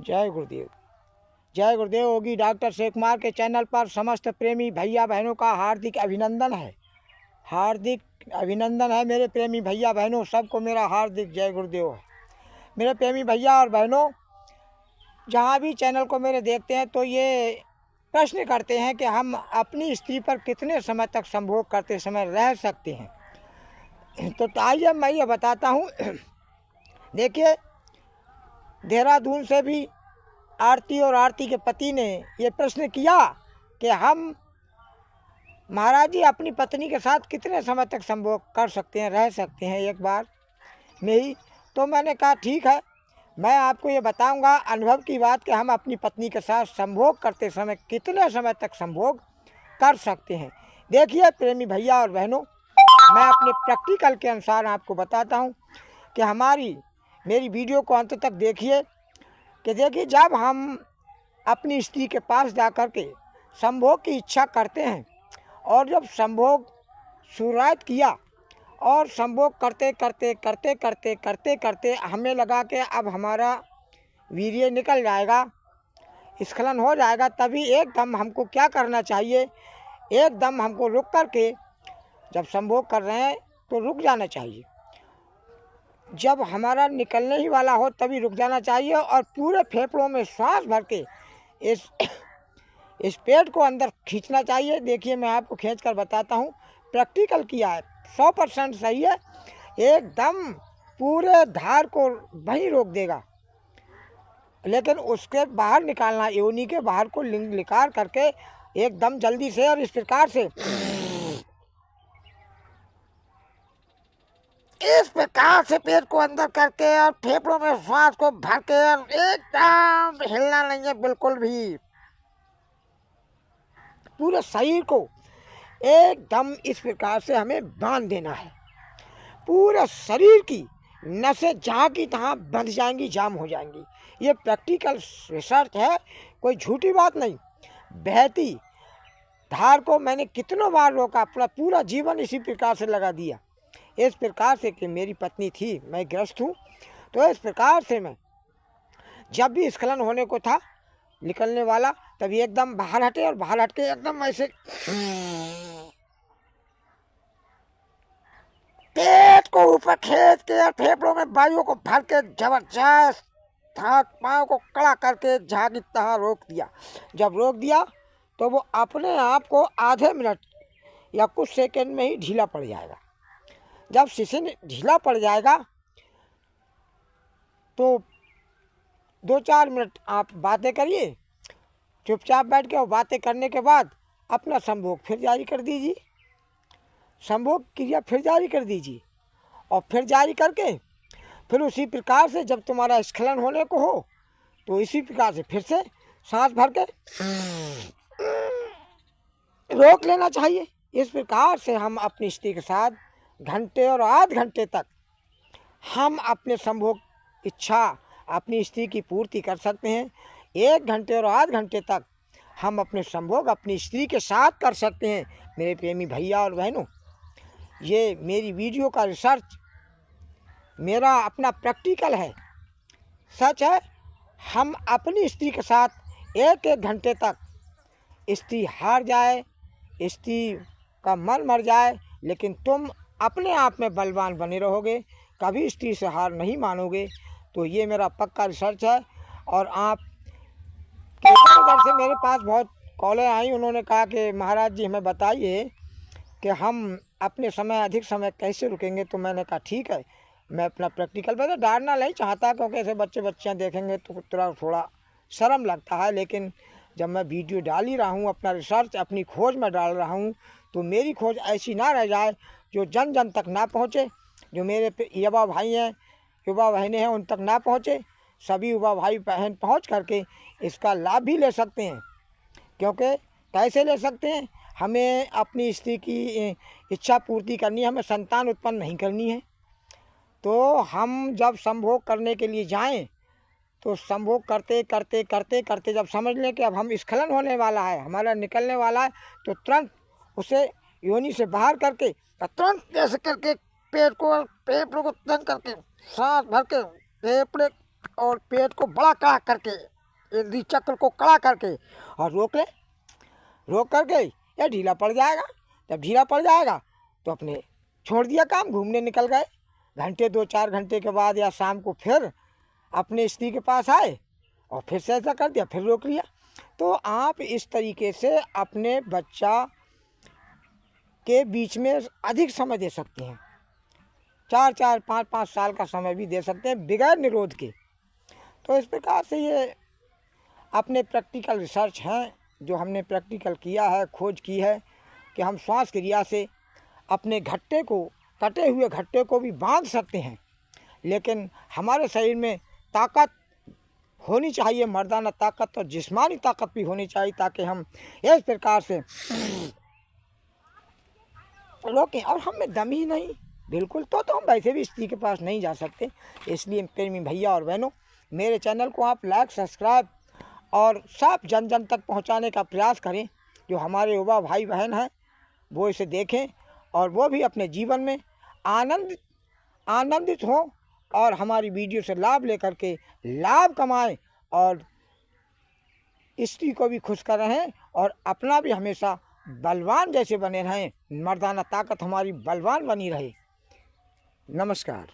जय गुरुदेव। जय गुरुदेव। योगी डॉक्टर शिव कुमार के चैनल पर समस्त प्रेमी भैया बहनों का हार्दिक अभिनंदन है। हार्दिक अभिनंदन है मेरे प्रेमी भैया बहनों, सबको मेरा हार्दिक जय गुरुदेव है। मेरे प्रेमी भैया और बहनों, जहाँ भी चैनल को मेरे देखते हैं तो ये प्रश्न करते हैं कि हम अपनी स्त्री पर कितने समय तक संभोग करते समय रह सकते हैं। तो आइए मैं ये बताता हूँ। देखिए, देहरादून से भी आरती और आरती के पति ने ये प्रश्न किया कि हम महाराज जी अपनी पत्नी के साथ कितने समय तक संभोग कर सकते हैं, रह सकते हैं एक बार में ही। तो मैंने कहा ठीक है, मैं आपको ये बताऊंगा अनुभव की बात कि हम अपनी पत्नी के साथ संभोग करते समय कितने समय तक संभोग कर सकते हैं। देखिए प्रेमी भैया और बहनों, मैं अपने प्रैक्टिकल के अनुसार आपको बताता हूँ कि मेरी वीडियो को अंत तक देखिए कि देखिए, जब हम अपनी स्त्री के पास जाकर के संभोग की इच्छा करते हैं और जब संभोग शुरुआत किया और संभोग करते करते करते करते करते करते हमें लगा कि अब हमारा वीर्य निकल जाएगा, स्खलन हो जाएगा, तभी एकदम हमको क्या करना चाहिए, एकदम हमको रुक करके, जब संभोग कर रहे हैं तो रुक जाना चाहिए। जब हमारा निकलने ही वाला हो तभी रुक जाना चाहिए और पूरे फेफड़ों में श्वास भर के इस पेट को अंदर खींचना चाहिए। देखिए मैं आपको खींच कर बताता हूँ, प्रैक्टिकल किया है, 100% सही है। एकदम पूरे धार को वहीं रोक देगा, लेकिन उसके बाहर निकालना, योनि के बाहर को निकाल करके एकदम जल्दी से और इस प्रकार से पेट को अंदर करके और फेफड़ों में श्वास को भर के और एकदम हिलना नहीं है बिल्कुल भी। पूरे शरीर को एकदम इस प्रकार से हमें बांध देना है। पूरे शरीर की नसें जहाँ की तहाँ बंध जाएंगी, जाम हो जाएंगी। ये प्रैक्टिकल रिसर्च है, कोई झूठी बात नहीं। बहती धार को मैंने कितनों बार रोका, अपना पूरा जीवन इसी प्रकार से लगा दिया। इस प्रकार से कि मेरी पत्नी थी, मैं ग्रस्त हूँ, तो इस प्रकार से मैं जब भी स्खलन होने को था, निकलने वाला, तभी एकदम बाहर हटे और बाहर हट के एकदम ऐसे पेट को ऊपर खींच के और फेफड़ों में वायु को भर के जबरदस्त हाथ पाँव को कड़ा करके जहाँ की तहाँ रोक दिया। जब रोक दिया तो वो अपने आप को आधे मिनट या कुछ सेकंड में ही ढीला पड़ जाएगा। जब शिशिर ढीला पड़ जाएगा तो 2-4 मिनट आप बातें करिए, चुपचाप बैठ के, और बातें करने के बाद अपना संभोग फिर जारी कर दीजिए, संभोग क्रिया फिर जारी कर दीजिए, और फिर जारी करके फिर उसी प्रकार से जब तुम्हारा स्खलन होने को हो तो इसी प्रकार से फिर से सांस भर के रोक लेना चाहिए। इस प्रकार से हम अपनी स्त्री के साथ घंटे और आध घंटे तक हम अपने संभोग इच्छा अपनी स्त्री की पूर्ति कर सकते हैं। 1 घंटे और आध घंटे तक हम अपने संभोग अपनी स्त्री के साथ कर सकते हैं। मेरे प्रेमी भैया और बहनों, ये मेरी वीडियो का रिसर्च मेरा अपना प्रैक्टिकल है, सच है। हम अपनी स्त्री के साथ 1-1 घंटे तक, स्त्री हार जाए, स्त्री का मन मर जाए, लेकिन तुम अपने आप में बलवान बने रहोगे, कभी स्त्री से हार नहीं मानोगे। तो ये मेरा पक्का रिसर्च है। और आप इधर से मेरे पास बहुत कॉलें आई, उन्होंने कहा कि महाराज जी हमें बताइए कि हम अपने समय अधिक समय कैसे रुकेंगे। तो मैंने कहा ठीक है, मैं अपना प्रैक्टिकल पर डालना नहीं चाहता, क्योंकि ऐसे बच्चियाँ देखेंगे तो थोड़ा शर्म लगता है। लेकिन जब मैं वीडियो डाल ही रहा हूँ, अपना रिसर्च अपनी खोज में डाल रहा हूँ, तो मेरी खोज ऐसी ना रह जाए जो जन जन तक ना पहुँचे, जो मेरे युवा भाई हैं, युवा बहनें हैं, उन तक ना पहुँचे। सभी युवा भाई बहन पहुँच करके इसका लाभ भी ले सकते हैं। क्योंकि कैसे ले सकते हैं, हमें अपनी स्त्री की इच्छा पूर्ति करनी है, हमें संतान उत्पन्न नहीं करनी है। तो हम जब संभोग करने के लिए जाएं तो संभोग करते करते करते करते जब समझ लें कि अब हम स्खलन होने वाला है, हमारा निकलने वाला है, तो तुरंत उसे योनि से बाहर करके तुरंत ऐसे करके फेफड़ों को तंग करके सांस भर के फेफड़े और पेट को बड़ा कड़ा करके यदि चक्र को कड़ा करके और रोक करके या ढीला पड़ जाएगा। जब ढीला पड़ जाएगा तो अपने छोड़ दिया काम, घूमने निकल गए। घंटे 2-4 घंटे के बाद या शाम को फिर अपने स्त्री के पास आए और फिर से ऐसा कर दिया, फिर रोक लिया। तो आप इस तरीके से अपने बच्चा के बीच में अधिक समय दे सकते हैं। 4-4, 5-5 साल का समय भी दे सकते हैं बगैर निरोध के। तो इस प्रकार से ये अपने प्रैक्टिकल रिसर्च हैं जो हमने प्रैक्टिकल किया है, खोज की है कि हम श्वास क्रिया से अपने घट्टे को, कटे हुए घट्टे को भी बांध सकते हैं। लेकिन हमारे शरीर में ताकत होनी चाहिए, मर्दाना ताकत और जिस्मानी ताकत भी होनी चाहिए, ताकि हम इस प्रकार से रोकें। और हमें दम ही नहीं बिल्कुल, तो हम वैसे भी स्त्री के पास नहीं जा सकते। इसलिए प्रेमी भैया और बहनों, मेरे चैनल को आप लाइक, सब्सक्राइब और सब जन जन तक पहुंचाने का प्रयास करें। जो हमारे युवा भाई बहन हैं वो इसे देखें और वो भी अपने जीवन में आनंदित हों और हमारी वीडियो से लाभ लेकर के लाभ कमाएं और स्त्री को भी खुश कर रहें और अपना भी हमेशा बलवान जैसे बने रहें। मर्दाना ताकत हमारी बलवान बनी रहे। नमस्कार।